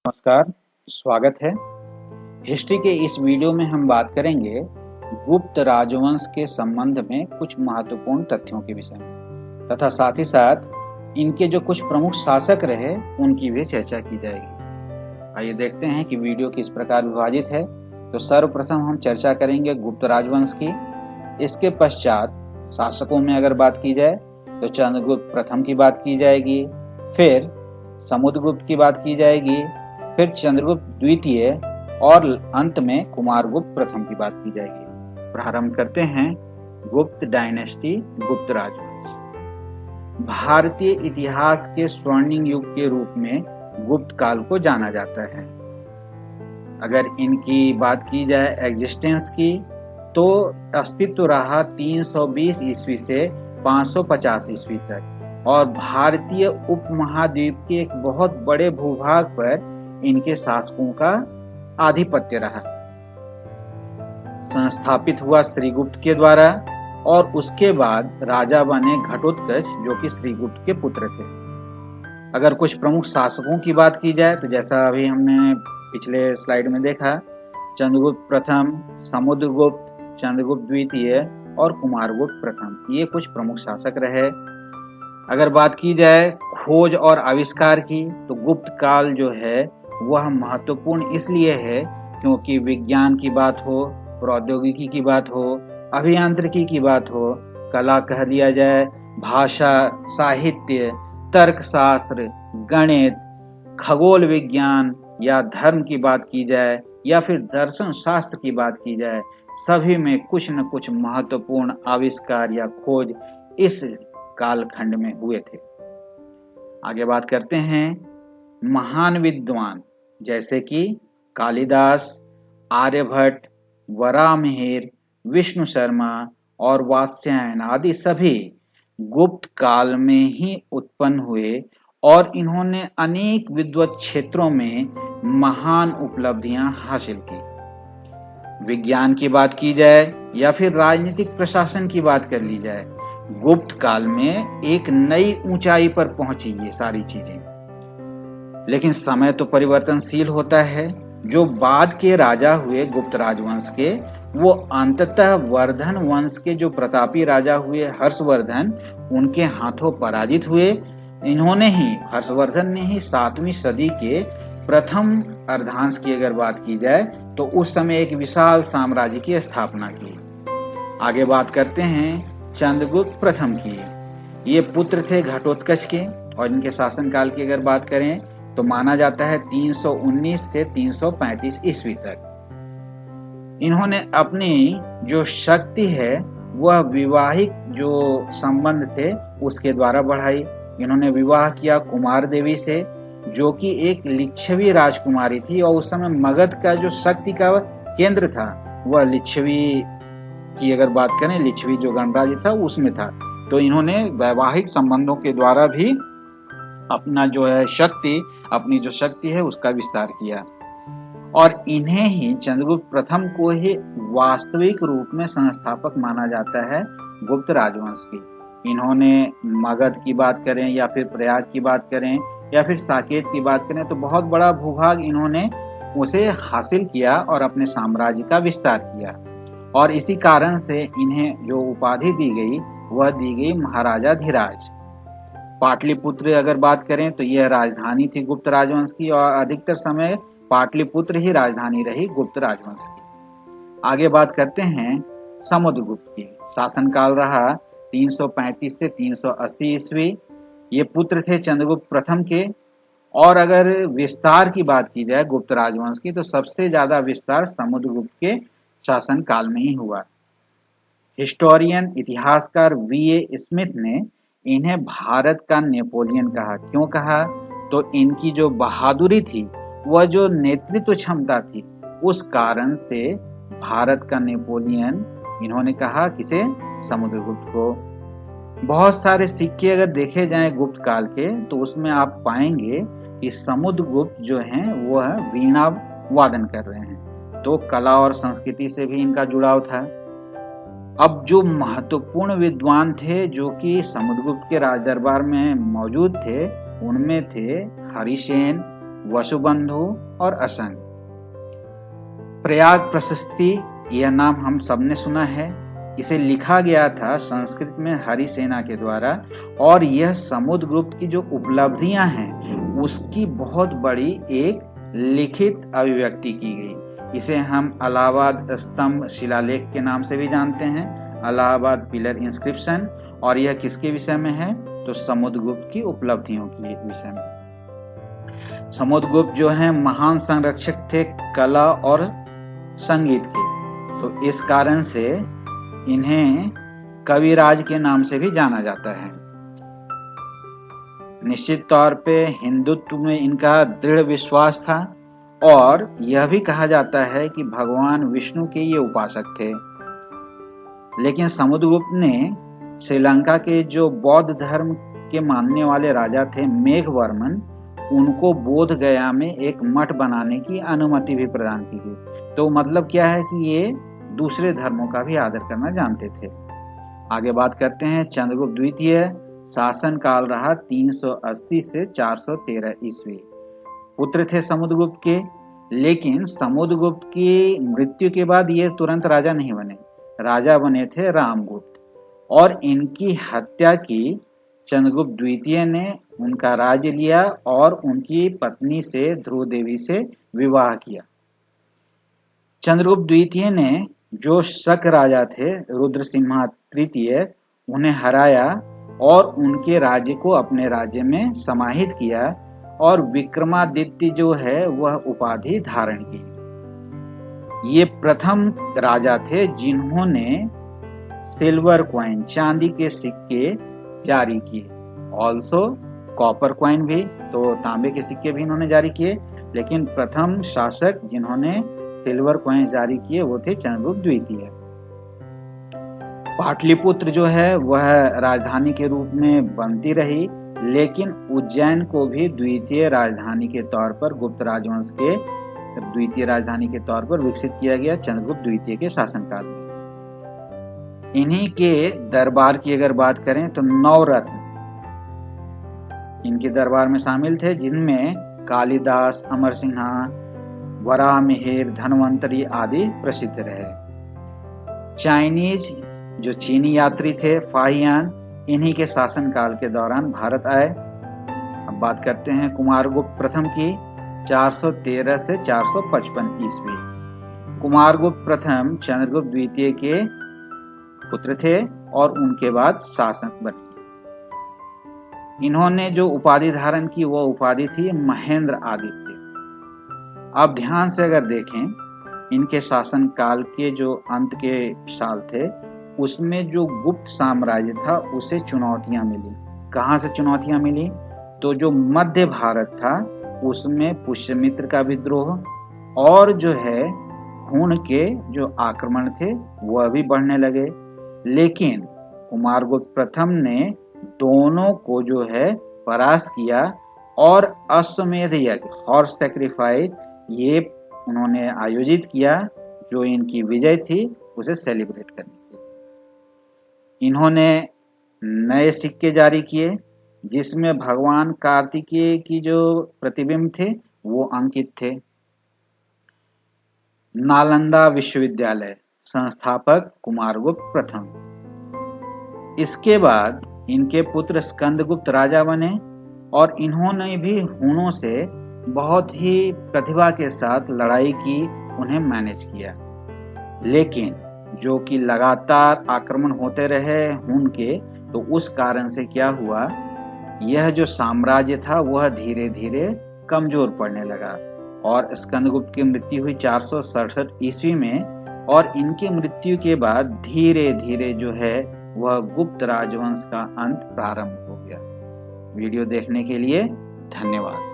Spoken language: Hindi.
नमस्कार, स्वागत है। हिस्ट्री के इस वीडियो में हम बात करेंगे गुप्त राजवंश के संबंध में कुछ महत्वपूर्ण तथ्यों के विषय में तथा साथ ही साथ इनके जो कुछ प्रमुख शासक रहे उनकी भी चर्चा की जाएगी। आइए देखते हैं कि वीडियो किस प्रकार विभाजित है। तो सर्वप्रथम हम चर्चा करेंगे गुप्त राजवंश की। इसके पश्चात शासकों में अगर बात की जाए तो चंद्रगुप्त प्रथम की बात की जाएगी, फिर समुद्रगुप्त की बात की जाएगी, फिर चंद्रगुप्त द्वितीय और अंत में कुमारगुप्त प्रथम की बात की जाएगी। प्रारंभ करते हैं गुप्त डायनेस्टी, गुप्त राजवंश। भारतीय इतिहास के स्वर्णिम युग के रूप में गुप्त काल को जाना जाता है। अगर इनकी बात की जाए एग्जिस्टेंस की तो अस्तित्व रहा 320 ईस्वी से 550 ईस्वी तक और भारतीय उपमहाद्वीप के एक बहुत बड़े भूभाग पर इनके शासकों का आधिपत्य रहा। संस्थापित हुआ श्रीगुप्त के द्वारा और उसके बाद राजा बने घटोत्कच जो कि श्रीगुप्त के पुत्र थे। अगर कुछ प्रमुख शासकों की बात की जाए तो जैसा अभी हमने पिछले स्लाइड में देखा, चंद्रगुप्त प्रथम, समुद्रगुप्त, चंद्रगुप्त द्वितीय और कुमारगुप्त प्रथम, ये कुछ प्रमुख शासक रहे। अगर बात की जाए खोज और आविष्कार की तो गुप्त काल जो है वह महत्वपूर्ण इसलिए है क्योंकि विज्ञान की बात हो, प्रौद्योगिकी की बात हो, अभियांत्रिकी की बात हो, कला कह दिया जाए, भाषा, साहित्य, तर्कशास्त्र, गणित, खगोल विज्ञान या धर्म की बात की जाए या फिर दर्शन शास्त्र की बात की जाए, सभी में कुछ न कुछ महत्वपूर्ण आविष्कार या खोज इस कालखंड में हुए थे। आगे बात करते हैं महान विद्वान जैसे कि कालिदास, आर्यभट्ट, वराहमिहिर, विष्णु शर्मा और वात्स्यायन आदि सभी गुप्त काल में ही उत्पन्न हुए और इन्होंने अनेक विद्वत क्षेत्रों में महान उपलब्धियां हासिल की। विज्ञान की बात की जाए या फिर राजनीतिक प्रशासन की बात कर ली जाए, गुप्त काल में एक नई ऊंचाई पर पहुंची ये सारी चीजें। लेकिन समय तो परिवर्तनशील होता है। जो बाद के राजा हुए गुप्त राजवंश के, वो अंततः वर्धन वंश के जो प्रतापी राजा हुए हर्षवर्धन, उनके हाथों पराजित हुए। हर्षवर्धन ने ही 7वीं सदी के प्रथम अर्धांश की अगर बात की जाए तो उस समय एक विशाल साम्राज्य की स्थापना की। आगे बात करते हैं चंद्रगुप्त प्रथम की। ये पुत्र थे घटोत्कच के और इनके शासनकाल की अगर बात करें तो माना जाता है 319 से 335 ईस्वी तक। इन्होंने अपनी जो शक्ति है वह विवाहिक जो संबंध थे उसके द्वारा बढ़ाई। इन्होंने विवाह किया कुमार देवी से जो कि एक लिच्छवी राजकुमारी थी और उस समय मगध का जो शक्ति का केंद्र था वह लिच्छवी की अगर बात करें, लिच्छवी जो गणराज्य था उसमें था। तो इन्होंने वैवाहिक संबंधों के द्वारा भी अपना जो है अपनी जो शक्ति है उसका विस्तार किया और इन्हें ही चंद्रगुप्त प्रथम को ही वास्तविक रूप में संस्थापक माना जाता है गुप्त राजवंश की। इन्होंने मगध की बात करें या फिर प्रयाग की बात करें या फिर साकेत की बात करें तो बहुत बड़ा भूभाग इन्होंने उसे हासिल किया और अपने साम्राज्य का विस्तार किया और इसी कारण से इन्हें जो उपाधि दी गई वह दी गई महाराजा धीराज। पाटलिपुत्र अगर बात करें तो यह राजधानी थी गुप्त राजवंश की और अधिकतर समय पाटलिपुत्र ही राजधानी रही गुप्त राजवंश की। आगे बात करते हैं समुद्रगुप्त की। शासनकाल रहा 335 से 380 ईस्वी। ये पुत्र थे चंद्रगुप्त प्रथम के और अगर विस्तार की बात की जाए गुप्त राजवंश की तो सबसे ज्यादा विस्तार समुद्रगुप्त के शासनकाल में ही हुआ। हिस्टोरियन इतिहासकार वीए स्मिथ ने इन्हें भारत का नेपोलियन कहा। क्यों कहा? तो इनकी जो बहादुरी थी, वह जो नेतृत्व क्षमता थी, उस कारण से भारत का नेपोलियन इन्होंने कहा किसे? समुद्रगुप्त को। बहुत सारे सिक्के अगर देखे जाएं गुप्त काल के तो उसमें आप पाएंगे कि समुद्रगुप्त जो हैं वह वीणा वादन कर रहे हैं, तो कला और संस्कृति से भी इनका जुड़ाव था। अब जो महत्वपूर्ण विद्वान थे जो कि समुद्रगुप्त के राज दरबार में मौजूद थे, उनमें थे हरिसेन, वसुबंधु और असंग। प्रयाग प्रशस्ति, यह नाम हम सबने सुना है। इसे लिखा गया था संस्कृत में हरिसेना के द्वारा और यह समुद्रगुप्त की जो उपलब्धियां हैं उसकी बहुत बड़ी एक लिखित अभिव्यक्ति की गई। इसे हम इलाहाबाद स्तंभ शिलालेख के नाम से भी जानते हैं, इलाहाबाद पिलर इंस्क्रिप्शन। और यह किसके विषय में है? तो समुद्रगुप्त की उपलब्धियों के विषय में। समुद्रगुप्त जो है महान संरक्षक थे कला और संगीत के, तो इस कारण से इन्हें कविराज के नाम से भी जाना जाता है। निश्चित तौर पे हिंदुत्व में इनका दृढ़ विश्वास था और यह भी कहा जाता है कि भगवान विष्णु के ये उपासक थे। लेकिन समुद्रगुप्त ने श्रीलंका के जो बौद्ध धर्म के मानने वाले राजा थे मेघवर्मन, उनको बोध गया में एक मठ बनाने की अनुमति भी प्रदान की गई। तो मतलब क्या है कि ये दूसरे धर्मों का भी आदर करना जानते थे। आगे बात करते हैं। चंद्रगुप्त द्वितीय शासन काल रहा 380 से 413 ईस्वी। पुत्र थे समुद्रगुप्त के, लेकिन समुद्रगुप्त की मृत्यु के बाद ये तुरंत राजा नहीं बने। राजा बने थे रामगुप्त और इनकी हत्या की चंद्रगुप्त द्वितीय ने। उनका राज्य लिया और उनकी पत्नी से ध्रुव देवी से विवाह किया। चंद्रगुप्त द्वितीय ने जो शक राजा थे रुद्रसिम्हा तृतीय, उन्हें हराया और उनके राज्य को अपने राज्य में समाहित किया और विक्रमादित्य जो है वह उपाधि धारण की। ये प्रथम राजा थे जिन्होंने सिल्वर कॉइन, चांदी के सिक्के जारी किए। ऑल्सो कॉपर कॉइन भी, तो तांबे के सिक्के भी इन्होंने जारी किए, लेकिन प्रथम शासक जिन्होंने सिल्वर कॉइन जारी किए वो थे चंद्रगुप्त द्वितीय। पाटलिपुत्र जो है वह राजधानी के रूप में बनती रही, लेकिन उज्जैन को भी द्वितीय राजधानी के तौर पर, गुप्त राजवंश के द्वितीय राजधानी के तौर पर विकसित किया गया चंद्रगुप्त द्वितीय के शासनकाल में। इन्हीं के दरबार की अगर बात करें तो 9 रत्न इनके दरबार में शामिल थे, जिनमें कालिदास, अमर सिन्हा, वराह मिहिर, धन्वंतरी आदि प्रसिद्ध रहे। चाइनीज जो चीनी यात्री थे फाहियान, इन्हीं के शासनकाल के दौरान भारत आए। अब बात करते हैं कुमारगुप्त प्रथम की, 413 से 455 ईस्वी। कुमारगुप्त प्रथम चंद्रगुप्त द्वितीय के पुत्र थे और उनके बाद शासक बने। इन्होंने जो उपाधि धारण की वो उपाधि थी महेंद्र आदित्य। अब ध्यान से अगर देखें, इनके शासन काल के जो अंत के साल थे उसमें जो गुप्त साम्राज्य था उसे चुनौतियां मिली। कहां से चुनौतियां मिली? तो जो मध्य भारत था उसमें पुष्यमित्र का विद्रोह और जो है हुन के जो आक्रमण थे वह भी बढ़ने लगे। लेकिन कुमारगुप्त प्रथम ने दोनों को जो है परास्त किया और अश्वमेध यज्ञ, हॉर्स सैक्रिफाइस, ये उन्होंने आयोजित किया जो इनकी विजय थी उसे सेलिब्रेट करने के लिए। इन्होंने नए सिक्के जारी किए जिसमें भगवान कार्तिकेय की जो प्रतिबिंब थे वो अंकित थे। नालंदा विश्वविद्यालय संस्थापक कुमारगुप्त प्रथम। इसके बाद इनके पुत्र स्कंदगुप्त राजा बने और इन्होंने भी हुनों से बहुत ही प्रतिभा के साथ लड़ाई की, उन्हें मैनेज किया। लेकिन जो कि लगातार आक्रमण होते रहे हुन के, तो उस कारण से क्या हुआ, यह जो साम्राज्य था वह धीरे धीरे कमजोर पड़ने लगा और स्कंदगुप्त की मृत्यु हुई 467 ईस्वी में और इनकी मृत्यु के बाद धीरे धीरे जो है वह गुप्त राजवंश का अंत प्रारंभ हो गया। वीडियो देखने के लिए धन्यवाद।